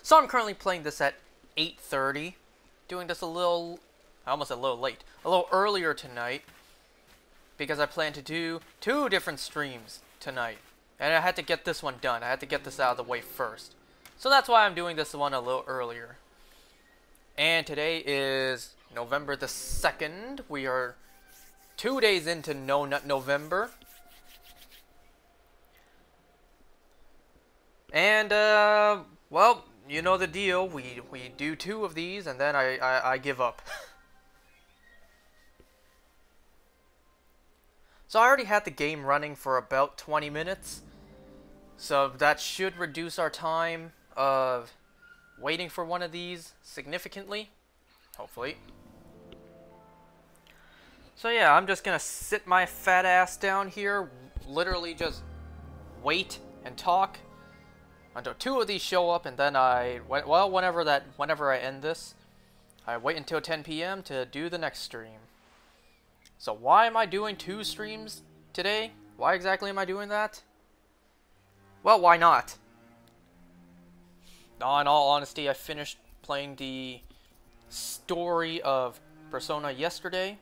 So I'm currently playing this at 8:30, doing this a little, I almost said a little late, a little earlier tonight, because I plan to do 2 different streams tonight, and I had to get this one done. I had to get this out of the way first. So that's why I'm doing this one a little earlier. And today is November the 2nd. We are 2 days into No Nut November. And, well, you know the deal. We do 2 of these, and then I give up. So I already had the game running for about 20 minutes. So that should reduce our time of waiting for one of these significantly. Hopefully. So yeah, I'm just gonna sit my fat ass down here, literally just wait and talk until 2 of these show up, and then whenever I end this, I wait until 10 p.m. to do the next stream. So why am I doing 2 streams today? Why exactly am I doing that? Well, why not? Now, in all honesty, I finished playing the story of Persona yesterday,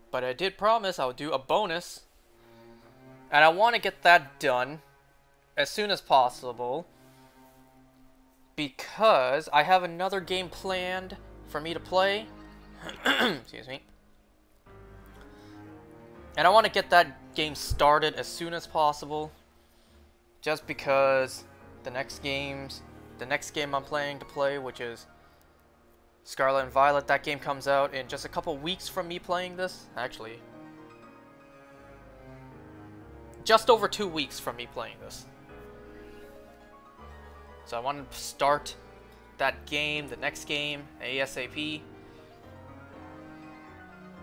but I did promise I would do a bonus, and I want to get that done as soon as possible, because I have another game planned for me to play. Excuse me. And I want to get that game started as soon as possible, just because the next game I'm planning to play, which is Scarlet and Violet, that game comes out in just a couple weeks from me playing this. Actually, just over 2 weeks from me playing this. So I want to start that game, the next game, ASAP.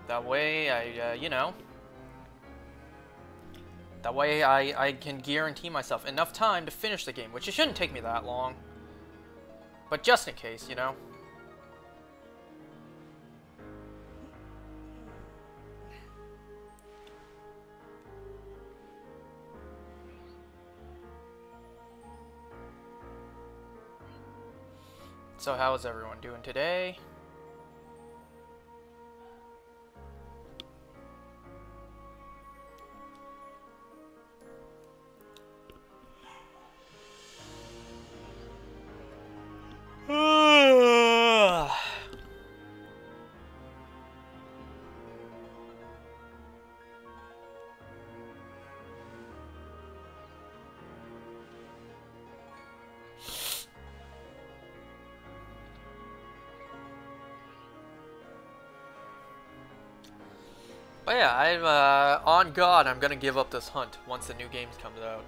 That way, that way I can guarantee myself enough time to finish the game, which it shouldn't take me that long. But just in case, you know. So how is everyone doing today? But yeah, on God, I'm gonna give up this hunt once the new game comes out.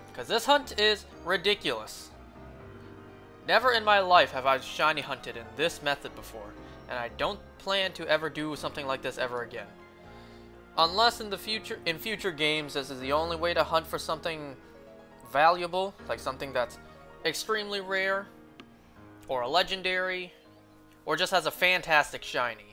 Because this hunt is ridiculous. Never in my life have I shiny hunted in this method before, and I don't plan to ever do something like this ever again. Unless in future games, this is the only way to hunt for something valuable, like something that's extremely rare, or a legendary, or just has a fantastic shiny.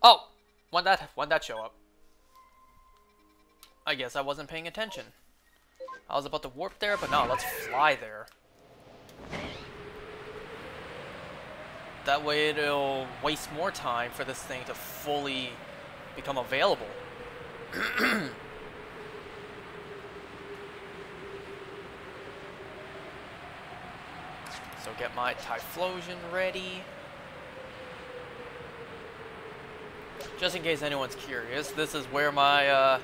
Oh! When'd that show up? I guess I wasn't paying attention. I was about to warp there, but no, let's fly there. That way it'll waste more time for this thing to fully become available. So get my Typhlosion ready. Just in case anyone's curious, this is where my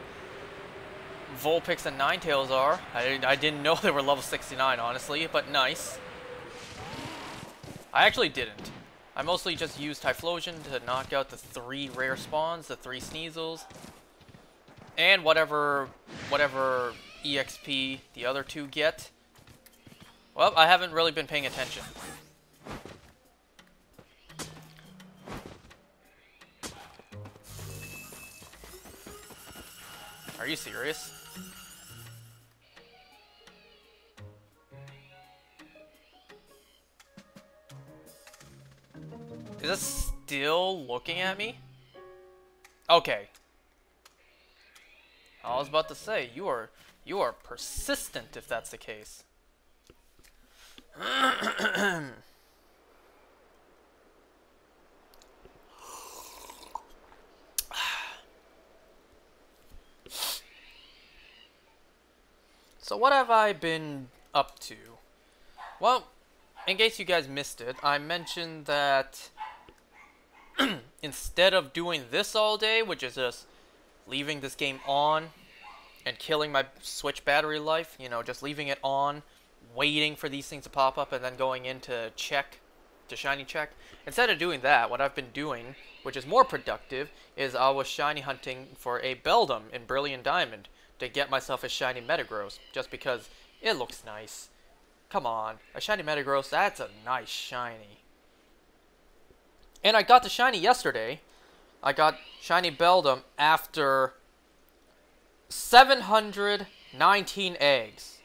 Vulpix and Ninetales are. I didn't know they were level 69, honestly, but nice. I actually didn't. I mostly just used Typhlosion to knock out the 3 rare spawns, the 3 Sneasels, and whatever EXP the other 2 get. Well, I haven't really been paying attention. Are you serious? Is it still looking at me? Okay. I was about to say, you are persistent if that's the case. So what have I been up to? Well, in case you guys missed it, I mentioned that instead of doing this all day, which is just leaving this game on and killing my Switch battery life, you know, just leaving it on, waiting for these things to pop up and then going in to check, to shiny check. Instead of doing that, what I've been doing, which is more productive, is I was shiny hunting for a Beldum in Brilliant Diamond to get myself a shiny Metagross, just because it looks nice. Come on, a shiny Metagross, that's a nice shiny. And I got the shiny yesterday. I got shiny Beldum after 719 eggs.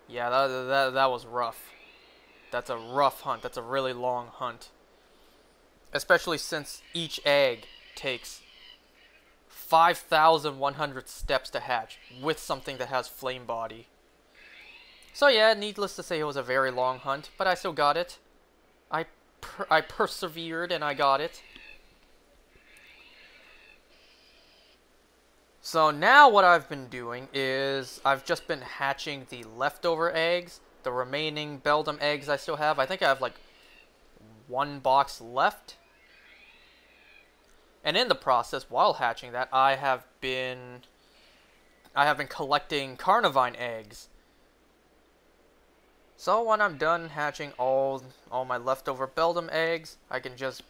Yeah, that was rough. That's a rough hunt. That's a really long hunt. Especially since each egg takes 5,100 steps to hatch with something that has flame body. So yeah, needless to say, it was a very long hunt, but I still got it. I persevered and I got it. So now what I've been doing is I've just been hatching the leftover eggs, the remaining Beldum eggs I still have. I think I have like one box left. And in the process, while hatching that, I have been collecting Carnivine eggs. So when I'm done hatching all my leftover Beldum eggs, I can just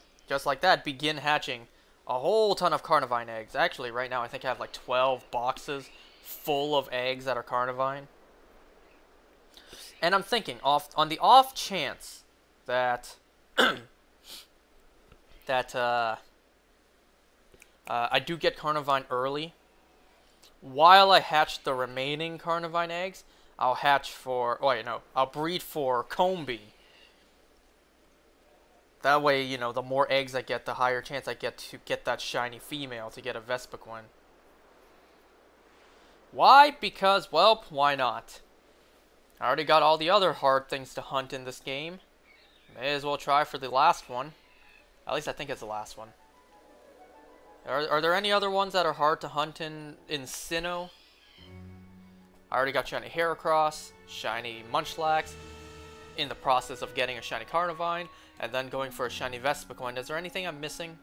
like that begin hatching a whole ton of Carnivine eggs. Actually, right now I think I have like 12 boxes full of eggs that are Carnivine. And I'm thinking, on the off chance that I do get Carnivine early, while I hatch the remaining Carnivine eggs, I'll I'll breed for Combee. That way, you know, the more eggs I get, the higher chance I get to get that shiny female to get a Vespiquen. Why? Because, well, why not? I already got all the other hard things to hunt in this game. May as well try for the last one. At least I think it's the last one. Are there any other ones that are hard to hunt in Sinnoh? I already got shiny Heracross, shiny Munchlax, in the process of getting a shiny Carnivine, and then going for a shiny Vespiquen. Is there anything I'm missing?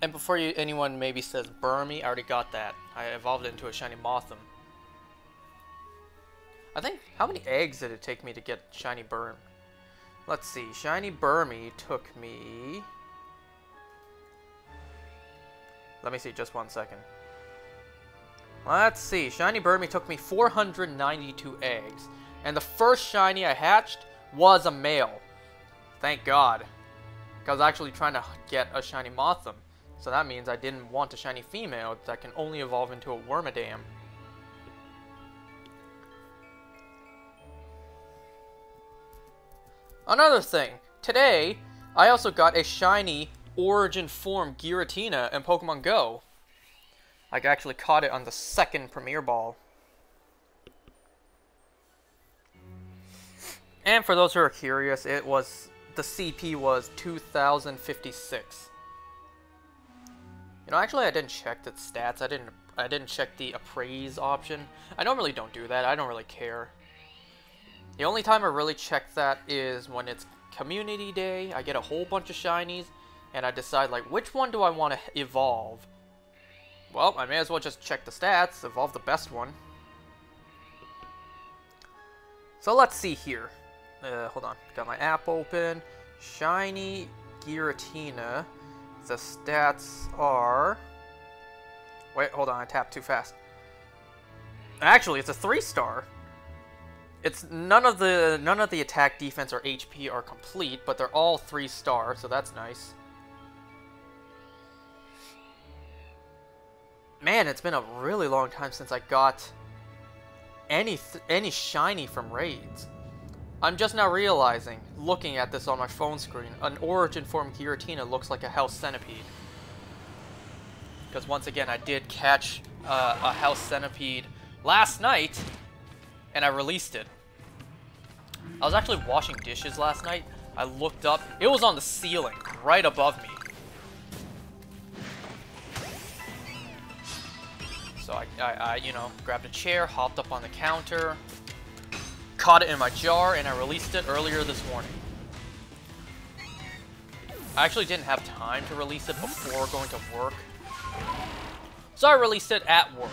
And before anyone maybe says Burmy, I already got that. I evolved it into a shiny Mothim. I think, how many eggs did it take me to get shiny Burmy? Let's see, shiny Burmy took me... Let me see, just one second. Let's see, shiny Burmy took me 492 eggs. And the first shiny I hatched was a male. Thank God. Because I was actually trying to get a shiny Mothim. So that means I didn't want a shiny female that can only evolve into a Wormadam. Another thing, today I also got a shiny Origin Form Giratina in Pokemon Go. I actually caught it on the second Premier Ball. And for those who are curious, the CP was 2056. You know, actually I didn't check the stats. I didn't check the appraise option. I normally don't do that. I don't really care. The only time I really check that is when it's Community Day. I get a whole bunch of shinies, and I decide, like, which one do I want to evolve? Well, I may as well just check the stats, evolve the best one. So let's see here. Hold on. Got my app open. Shiny Giratina. The stats are... Wait, hold on. I tapped too fast. Actually, it's a 3-star. It's none of the attack, defense, or HP are complete, but they're all 3-star, so that's nice. Man, it's been a really long time since I got any shiny from raids. I'm just now realizing, looking at this on my phone screen, an Origin form Giratina looks like a House Centipede. Because once again, I did catch a House Centipede last night, and I released it. I was actually washing dishes last night. I looked up. It was on the ceiling, right above me. So I you know, grabbed a chair, hopped up on the counter, caught it in my jar, and I released it earlier this morning. I actually didn't have time to release it before going to work. So I released it at work.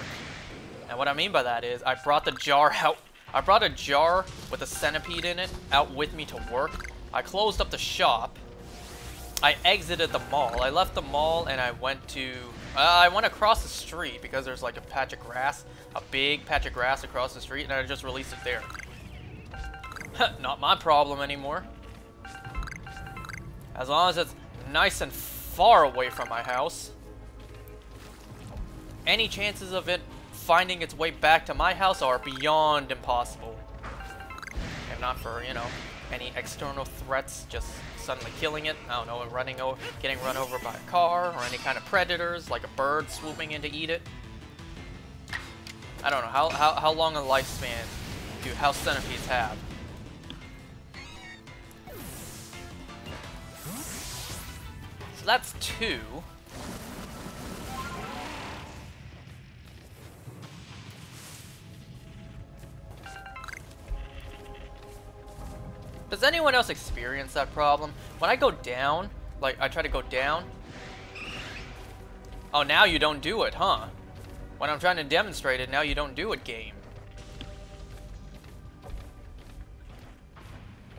And what I mean by that is, I brought the jar out. I brought a jar with a centipede in it out with me to work. I closed up the shop. I exited the mall. I left the mall and I went to... I went across the street because there's like a patch of grass. A big patch of grass across the street, and I just released it there. Not my problem anymore. As long as it's nice and far away from my house. Any chances of it finding its way back to my house are beyond impossible. If not for, you know, any external threats just suddenly killing it. I don't know, getting run over by a car, or any kind of predators, like a bird swooping in to eat it. I don't know, how long a lifespan do house centipedes have? So that's 2. Does anyone else experience that problem? When I go down, like I try to go down. Oh, now you don't do it, huh? When I'm trying to demonstrate it, now you don't do it, game.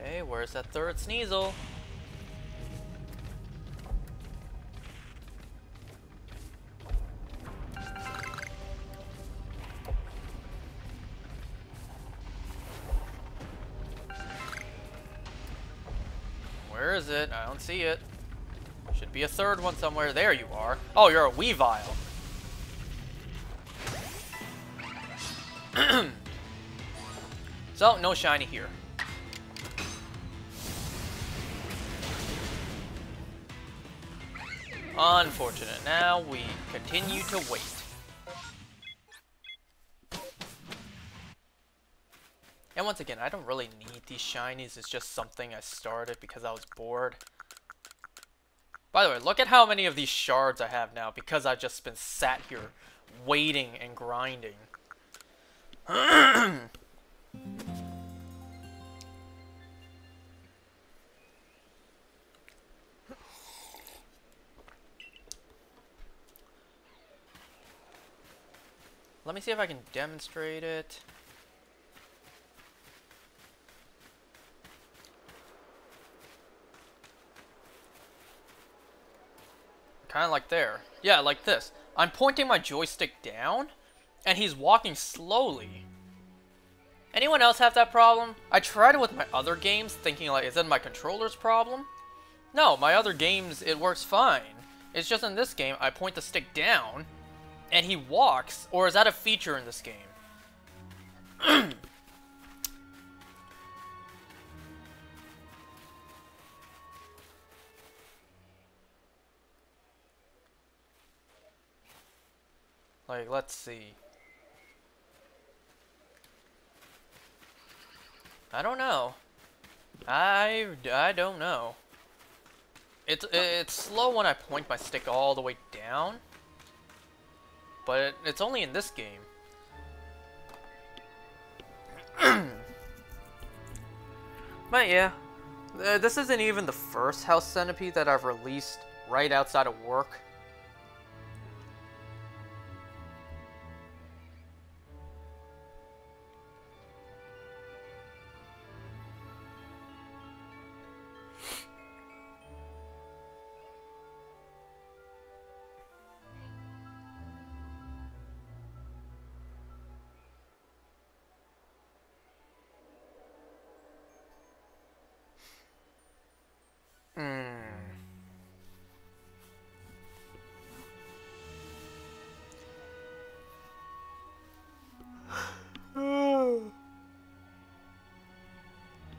Hey, where's that third Sneasel? Where is it? I don't see it. Should be a third one somewhere. There you are. Oh, you're a Weavile. So, no shiny here. Unfortunate. Now we continue to wait. And once again, I don't really need these shinies. It's just something I started because I was bored. By the way, look at how many of these shards I have now because I've just been sat here waiting and grinding. Let me see if I can demonstrate it. Kind of like there. Yeah, like this. I'm pointing my joystick down, and he's walking slowly. Anyone else have that problem? I tried it with my other games, thinking like, is it my controller's problem? No, my other games, it works fine. It's just in this game, I point the stick down, and he walks. Or is that a feature in this game? Like, let's see. I don't know. I don't know. It's slow when I point my stick all the way down. But it's only in this game. But yeah. This isn't even the first House Centipede that I've released right outside of work.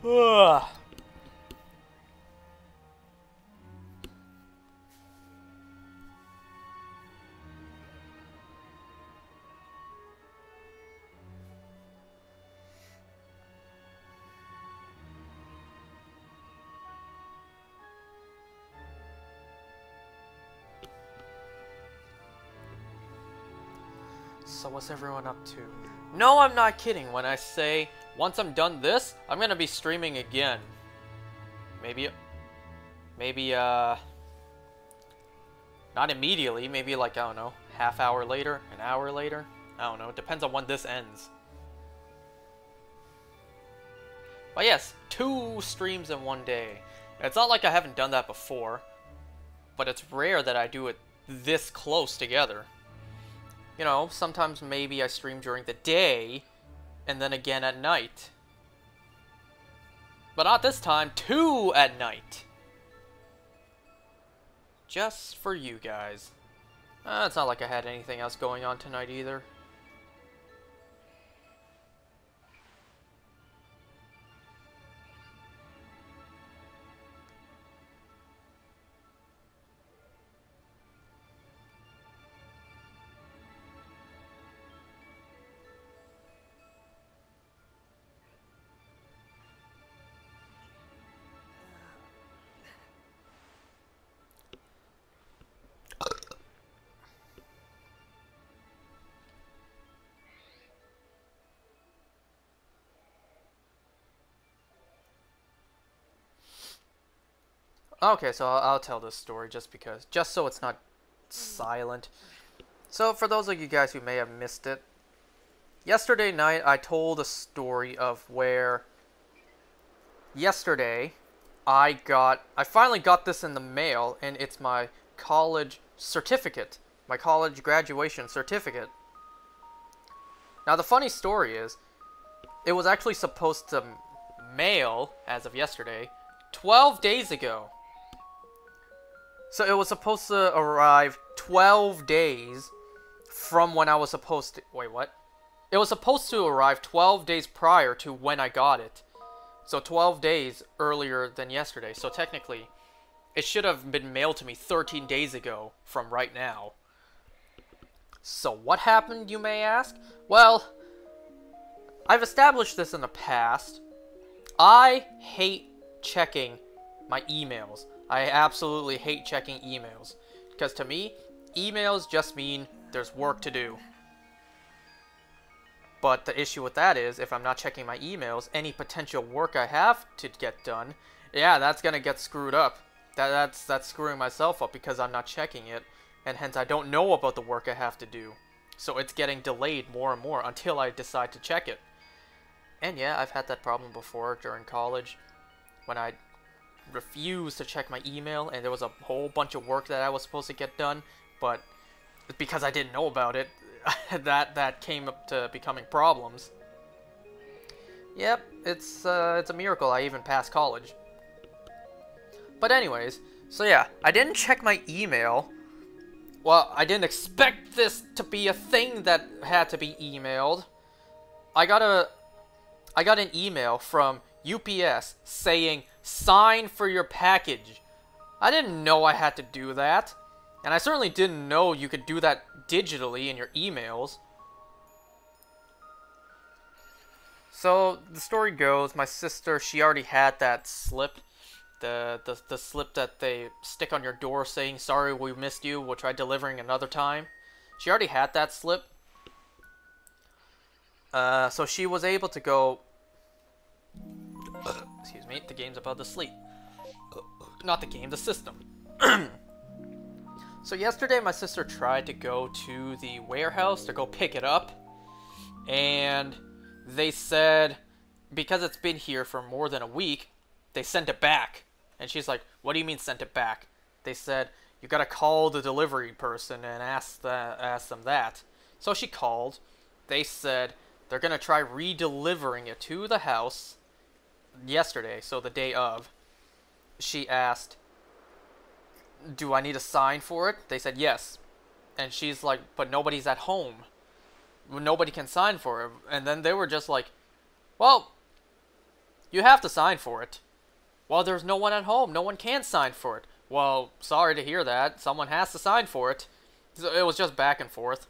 Ugh. So what's everyone up to? No, I'm not kidding when I say once I'm done this, I'm gonna be streaming again. Maybe, not immediately, maybe like, I don't know, half hour later, an hour later. I don't know, it depends on when this ends. But yes, 2 streams in one day. It's not like I haven't done that before, but it's rare that I do it this close together. You know, sometimes maybe I stream during the day, and then again at night. But not this time, 2 at night. Just for you guys. It's not like I had anything else going on tonight either. Okay, so I'll tell this story just so it's not silent. So for those of you guys who may have missed it, yesterday night I told a story of where yesterday I finally got this in the mail, and it's my college certificate, my college graduation certificate. Now the funny story is, it was actually supposed to mail, as of yesterday, 12 days ago. So it was supposed to arrive 12 days from when I was supposed to... Wait, what? It was supposed to arrive 12 days prior to when I got it. So 12 days earlier than yesterday. So technically, it should have been mailed to me 13 days ago from right now. So what happened, you may ask? Well, I've established this in the past. I hate checking my emails. I absolutely hate checking emails, because to me, emails just mean there's work to do. But the issue with that is, if I'm not checking my emails, any potential work I have to get done, yeah, that's gonna get screwed up. That's screwing myself up because I'm not checking it, and hence I don't know about the work I have to do. So it's getting delayed more and more until I decide to check it. And yeah, I've had that problem before during college, when I refused to check my email, and there was a whole bunch of work that I was supposed to get done, but because I didn't know about it, that came up to becoming problems. Yep, it's a miracle I even passed college. But anyways, so yeah, I didn't check my email. Well, I didn't expect this to be a thing that had to be emailed. I got an email from UPS saying, "Sign for your package." I didn't know I had to do that. And I certainly didn't know you could do that digitally in your emails. So, the story goes, my sister, she already had that slip. The slip that they stick on your door saying, "Sorry, we missed you, we'll try delivering another time." She already had that slip. So she was able to go... Excuse me, the game's about to sleep. Not the game, the system. So yesterday my sister tried to go to the warehouse to go pick it up. And they said, because it's been here for more than a week, they sent it back. And she's like, "What do you mean sent it back?" They said, "You gotta call the delivery person and ask them that." So she called. They said they're gonna try re-delivering it to the house yesterday, so the day of. She asked, "Do I need a sign for it?" They said yes. And she's like, "But nobody's at home. Nobody can sign for it." And then they were just like, "Well, You have to sign for it. Well, there's no one at home. No one can sign for it. Well, sorry to hear that. Someone has to sign for it. So it was just back and forth.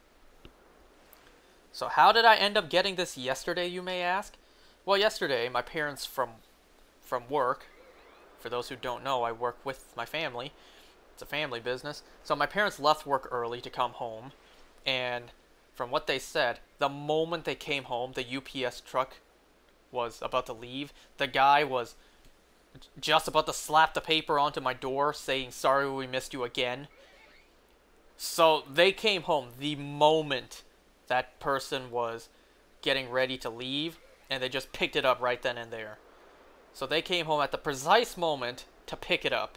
So how did I end up getting this yesterday, you may ask? Well, yesterday, my parents from work, for those who don't know, I work with my family. It's a family business. So my parents left work early to come home. And from what they said, the moment they came home, the UPS truck was about to leave. The guy was just about to slap the paper onto my door saying, "Sorry, we missed you again." So they came home the moment that person was getting ready to leave, and they just picked it up right then and there. So they came home at the precise moment to pick it up.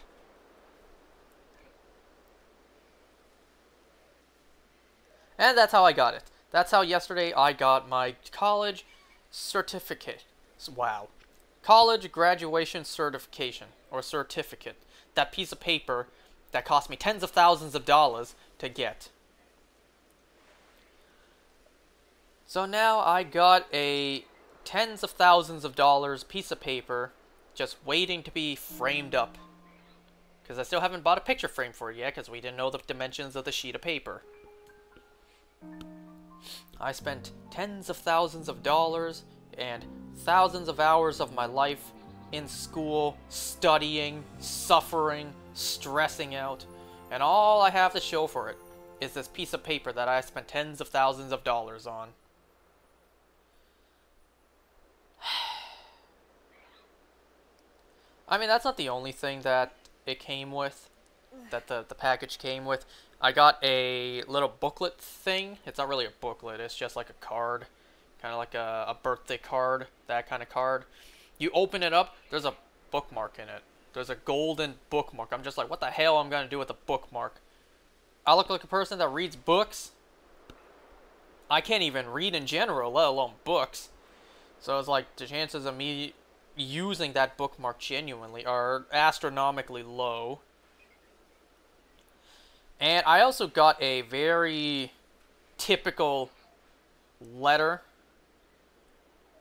And that's how I got it. That's how yesterday I got my college certificate. Wow. College graduation certification, or certificate. That piece of paper that cost me tens of thousands of dollars to get. So now I got a tens of thousands of dollars piece of paper just waiting to be framed up. Because I still haven't bought a picture frame for it yet, because we didn't know the dimensions of the sheet of paper. I spent tens of thousands of dollars and thousands of hours of my life in school, studying, suffering, stressing out, and all I have to show for it is this piece of paper that I spent tens of thousands of dollars on. I mean, that's not the only thing that it came with, that the package came with. I got a little booklet thing. It's not really a booklet, it's just like a card. Kind of like a birthday card, that kind of card. You open it up, there's a bookmark in it. There's a golden bookmark. I'm just like, what the hell am I going to do with a bookmark? I look like a person that reads books. I can't even read in general, let alone books. So it's like, the chances of me using that bookmark genuinely are astronomically low. And I also got a very typical letter.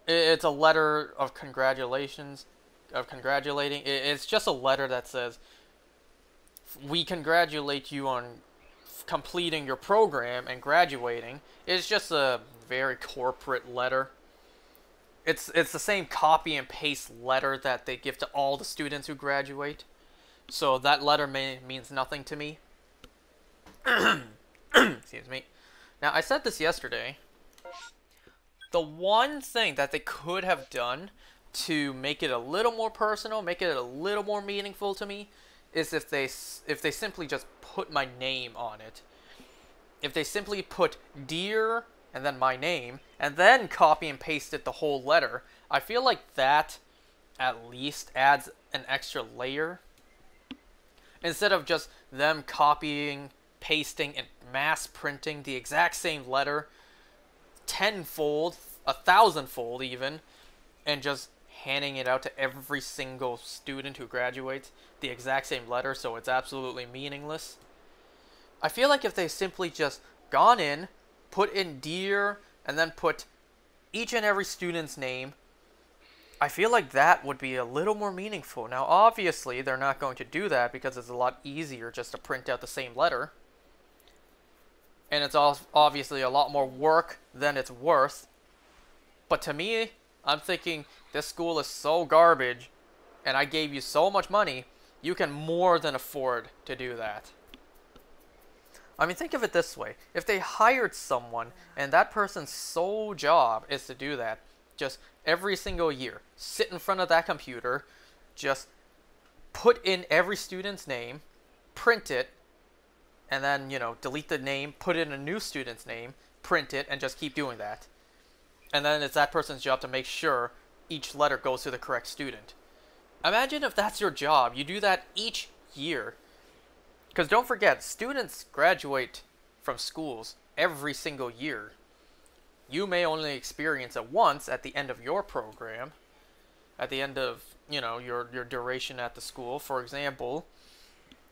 It's a letter of congratulations, of congratulating. It's just a letter that says, "We congratulate you on completing your program and graduating." It's just a very corporate letter. It's the same copy and paste letter that they give to all the students who graduate. So that letter means nothing to me. Excuse me. Now, I said this yesterday. The one thing that they could have done to make it a little more personal, make it a little more meaningful to me, is if they simply just put my name on it. If they simply put "Dear" and then my name, and then copy and pasted the whole letter, I feel like that at least adds an extra layer. Instead of just them copying, pasting, and mass printing the exact same letter tenfold, 1,000-fold even, and just handing it out to every single student who graduates, the exact same letter, so it's absolutely meaningless. I feel like if they simply just gone in, put in "Dear," and then put each and every student's name, I feel like that would be a little more meaningful. Now, obviously, they're not going to do that because it's a lot easier just to print out the same letter. And it's obviously a lot more work than it's worth. But to me, I'm thinking, this school is so garbage, and I gave you so much money, you can more than afford to do that. I mean, think of it this way. If they hired someone, and that person's sole job is to do that, just every single year, sit in front of that computer, just put in every student's name, print it, and then, you know, delete the name, put in a new student's name, print it, and just keep doing that. And then it's that person's job to make sure each letter goes to the correct student. Imagine if that's your job. You do that each year. Because don't forget, students graduate from schools every single year. You may only experience it once at the end of your program, at the end of, you know, your duration at the school. For example,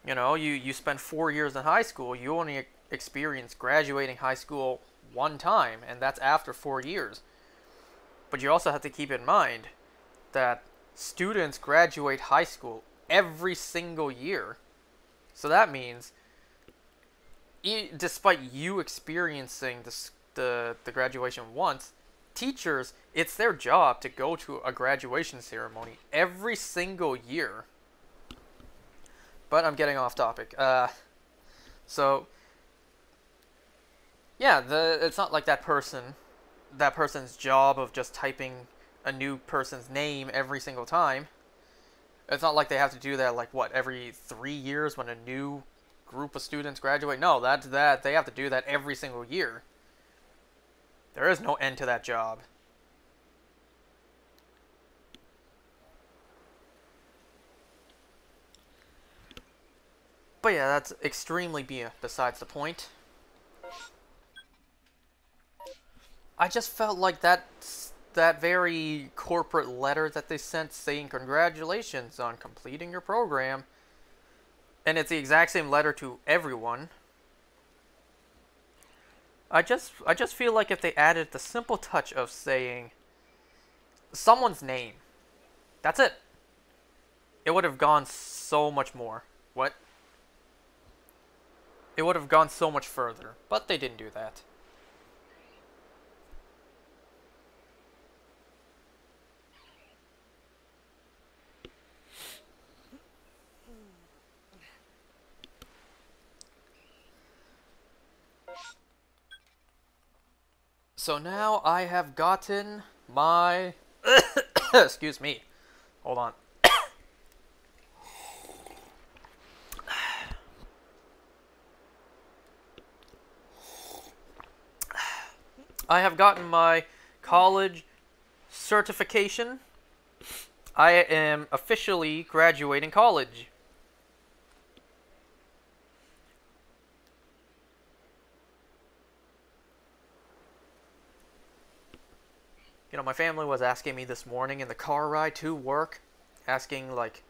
you know, you spend 4 years in high school, you only experience graduating high school one time, and that's after 4 years. But you also have to keep in mind that students graduate high school every single year. So that means, despite you experiencing the graduation once, teachers, it's their job to go to a graduation ceremony every single year. But I'm getting off topic. So yeah, it's not like that person's job of just typing a new person's name every single time. It's not like they have to do that, like, what, every 3 years when a new group of students graduate? No, that they have to do that every single year. There is no end to that job. But yeah, that's extremely besides the point. I just felt like that very corporate letter that they sent saying congratulations on completing your program, and it's the exact same letter to everyone. I just feel like if they added the simple touch of saying someone's name, that's it. It would have gone so much more. What? It would have gone so much further, but they didn't do that. So now I have gotten my... Excuse me. Hold on. I have gotten my college certification. I am officially graduating college. You know, my family was asking me this morning in the car ride to work, asking, like,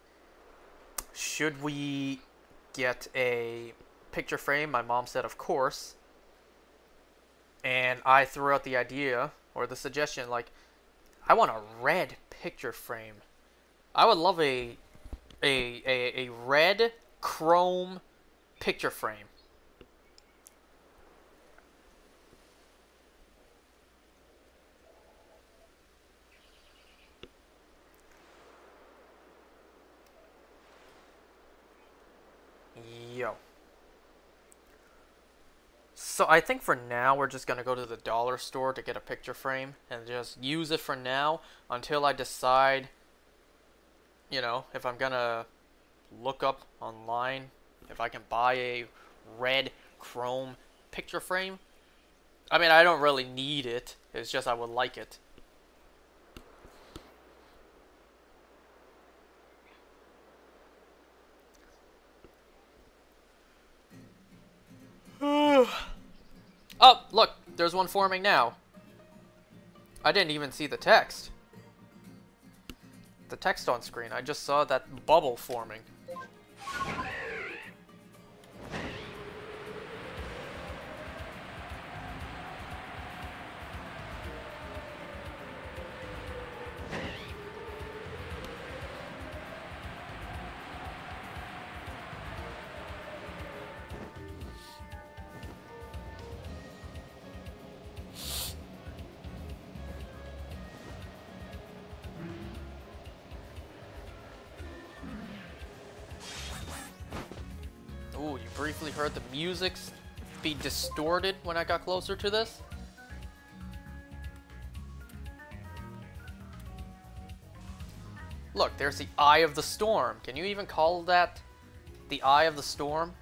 should we get a picture frame? My mom said, of course. And I threw out the idea, or the suggestion, like, I want a red picture frame. I would love a red chrome picture frame. Yo. So I think for now we're just going to go to the dollar store to get a picture frame and just use it for now until I decide, you know, if I'm going to look up online if I can buy a red chrome picture frame. I mean, I don't really need it. It's just I would like it. Oh, look, there's one forming now. I didn't even see the text. The text on screen. I just saw that bubble forming. Ooh, you briefly heard the music be distorted when I got closer to this? Look, there's the Eye of the Storm. Can you even call that the Eye of the Storm?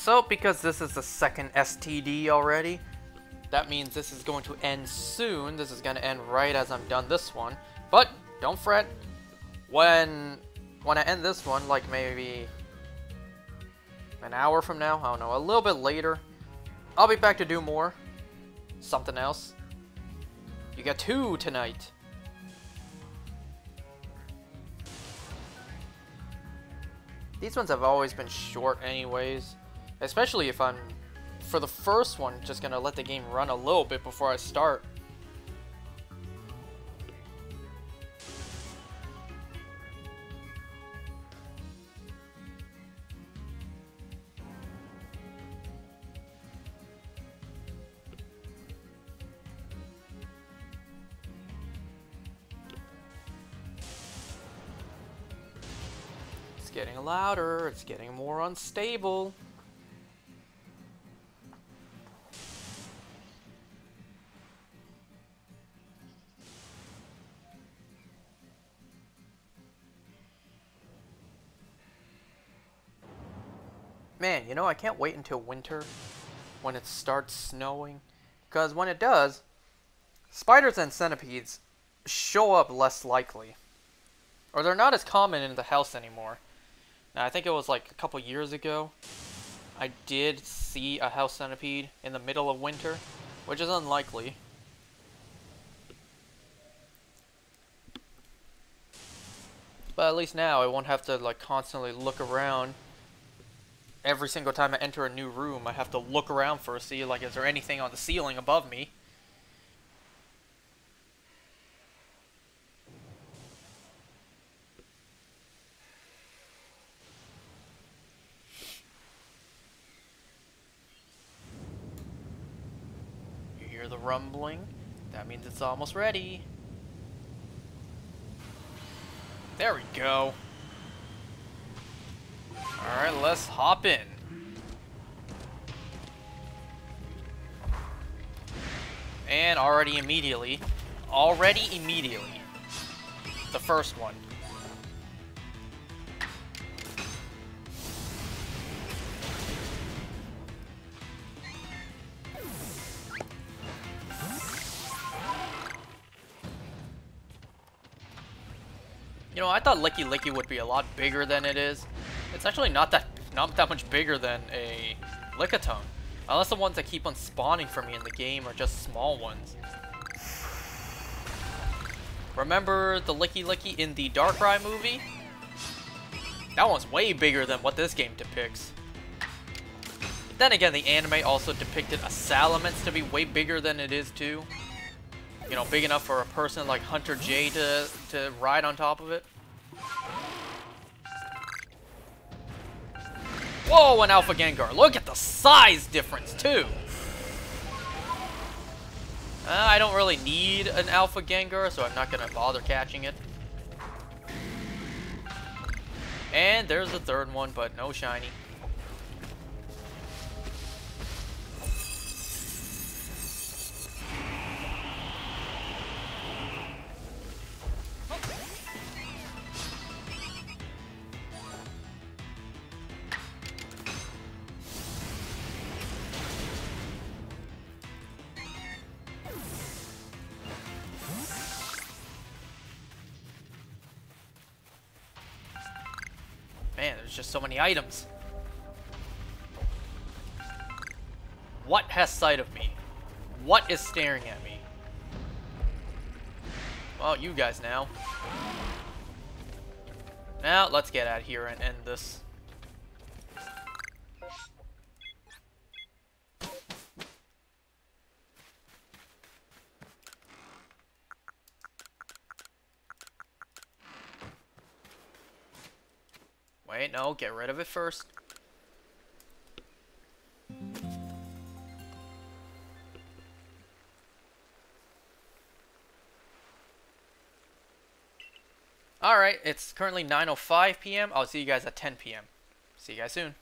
So, because this is the second STD already, that means this is going to end soon. This is going to end right as I'm done this one. But, don't fret. When I end this one, like maybe an hour from now, I don't know, a little bit later, I'll be back to do more. Something else. You got 2 tonight. These ones have always been short anyways. Especially if I'm, for the first one, just gonna let the game run a little bit before I start. It's getting louder, it's getting more unstable. Man, you know, I can't wait until winter when it starts snowing. Because when it does, spiders and centipedes show up less likely. Or they're not as common in the house anymore. Now, I think it was like a couple years ago, I did see a house centipede in the middle of winter, which is unlikely. But at least now I won't have to like constantly look around. Every single time I enter a new room, I have to look around first, see like is there anything on the ceiling above me. You hear the rumbling? That means it's almost ready. There we go. Alright, let's hop in. And already immediately, the first one. You know, I thought Licky Licky would be a lot bigger than it is. It's actually not that much bigger than a Lickitung. Unless the ones that keep on spawning for me in the game are just small ones. Remember the Licky Licky in the Darkrai movie? That one's way bigger than what this game depicts. Then again, the anime also depicted a Salamence to be way bigger than it is too. You know, big enough for a person like Hunter J to ride on top of it. Whoa, an Alpha Gengar. Look at the size difference, too. I don't really need an Alpha Gengar, so I'm not going to bother catching it. And there's the third one, but no shiny. Man, there's just so many items. What has sight of me? What is staring at me? Well, you guys now. Now, let's get out of here and end this. Wait, no, get rid of it first. Alright, it's currently 9:05 p.m. I'll see you guys at 10 p.m. See you guys soon.